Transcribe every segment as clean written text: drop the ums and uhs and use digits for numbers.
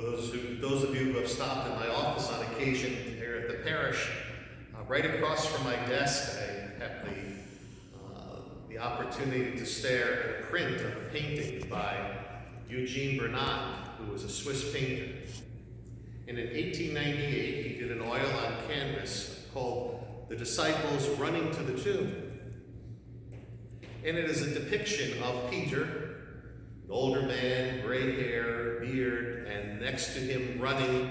For those of you who have stopped in my office on occasion here at the parish, right across from my desk, I have the opportunity to stare at a print of a painting by Eugene Bernat, who was a Swiss painter. And in 1898, he did an oil on canvas called "The Disciples Running to the Tomb." And it is a depiction of Peter, an older man, gray hair, beard, and next to him running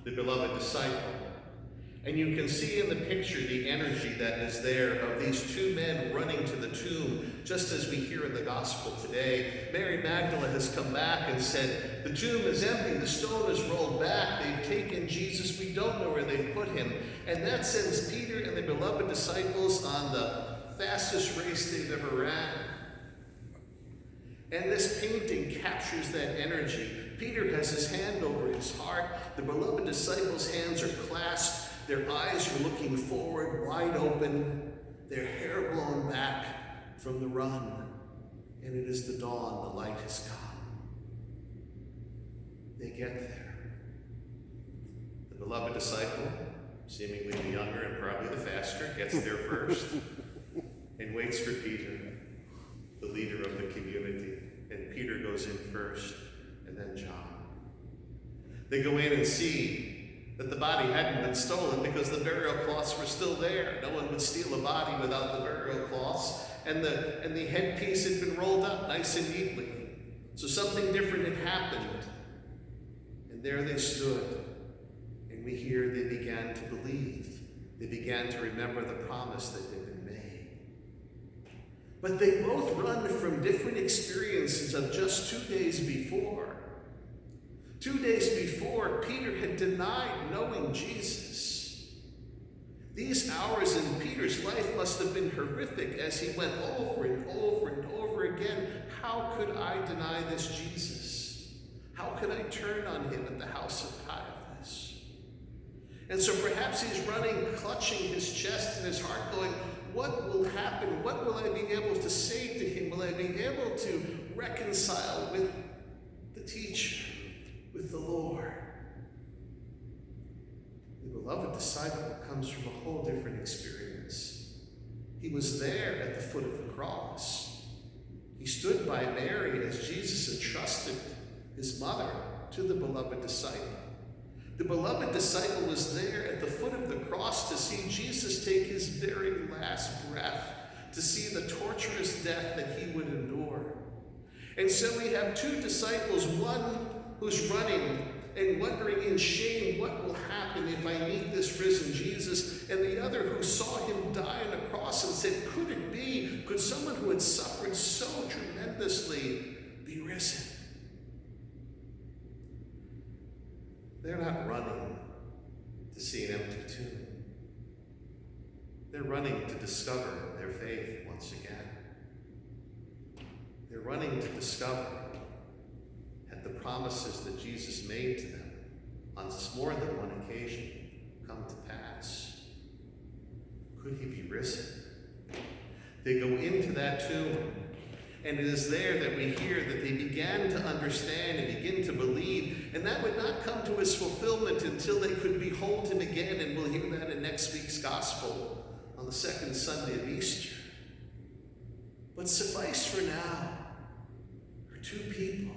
the beloved disciple. And you can see in the picture the energy that is there of these two men running to the tomb, just as we hear in the gospel today. Mary Magdalene has come back and said, "The tomb is empty, the stone is rolled back, they've taken Jesus, we don't know where they've put him." And that sends Peter and the beloved disciples on the fastest race they've ever ran. And this painting captures that energy. Peter has his hand over his heart. The beloved disciples' hands are clasped. Their eyes are looking forward, wide open, their hair blown back from the run. And it is the dawn, the light has come. They get there. The beloved disciple, seemingly the younger and probably the faster, gets there first and waits for Peter, the leader of the community. And Peter goes in first, and then John. They go in and see that the body hadn't been stolen because the burial cloths were still there. No one would steal a body without the burial cloths. And the headpiece had been rolled up nice and neatly. So something different had happened. And there they stood. And we hear they began to believe. They began to remember the promise that had been made. But they both run from different experiences of just 2 days before. 2 days before, Peter had denied knowing Jesus. These hours in Peter's life must have been horrific as he went over and over and over again. How could I deny this Jesus? How could I turn on him at the house of Caiaphas? And so perhaps he's running, clutching his chest and his heart, going, what will happen? What will I be able to say to him? Will I be able to reconcile with the teacher, with the Lord? The beloved disciple comes from a whole different experience. He was there at the foot of the cross. He stood by Mary as Jesus entrusted his mother to the beloved disciple. The beloved disciple was there at the foot of the cross to see Jesus take his very last breath, to see the torturous death that he would endure. And so we have two disciples, one who's running and wondering in shame, what will happen if I meet this risen Jesus? And the other who saw him die on a cross and said, could it be? Could someone who had suffered so tremendously be risen? They're not running to see an empty tomb. They're running to discover their faith once again. They're running to discover that the promises that Jesus made to them on more than one occasion come to pass. Could he be risen? They go into that tomb, and it is there that we hear that they began to understand and begin to believe, and that would not come to its fulfillment until they could behold him again, and we'll hear that in next week's gospel on the second Sunday of Easter. But suffice for now for two people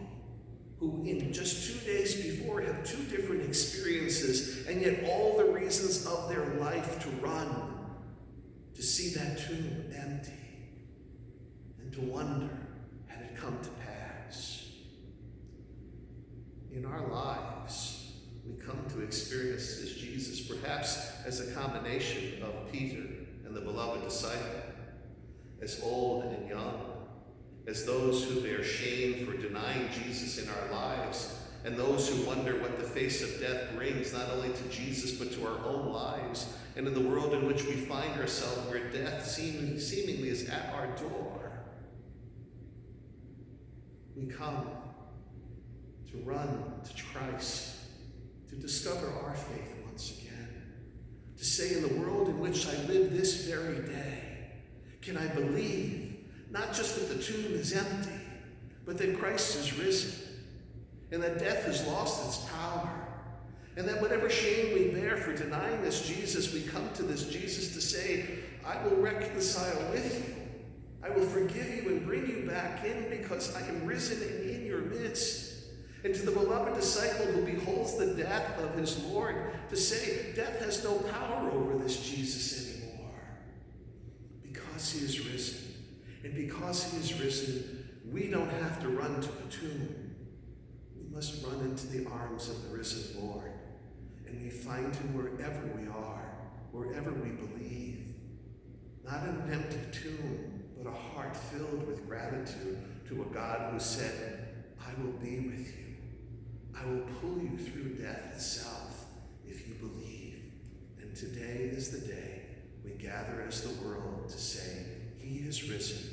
who in just 2 days before have two different experiences, and yet all the reasons of their life to run, to see that tomb empty, and to wonder, had it come to pass? In our lives, we come to experience this Jesus, perhaps as a combination of Peter and the beloved disciple, as old and young, as those who bear shame for denying Jesus in our lives, and those who wonder what the face of death brings, not only to Jesus, but to our own lives, and in the world in which we find ourselves, where death seemingly is at our door. We come to run to Christ, to discover our faith once again, to say, in the world in which I live this very day, can I believe not just that the tomb is empty, but that Christ is risen? and that death has lost its power, and that whatever shame we bear for denying this Jesus, we come to this Jesus to say, I will reconcile with you. I will forgive you and bring you back in because I am risen and in your midst. And to the beloved disciple who beholds the death of his Lord, to say, death has no power over this Jesus anymore. Because he is risen. And because he is risen, we don't have to run to a tomb. We must run into the arms of the risen Lord. And we find him wherever we are, wherever we believe. Not in an empty tomb, but a heart filled with gratitude to a God who said, I will be with you. I will pull you through death itself if you believe. And today is the day we gather as the world to say, he is risen.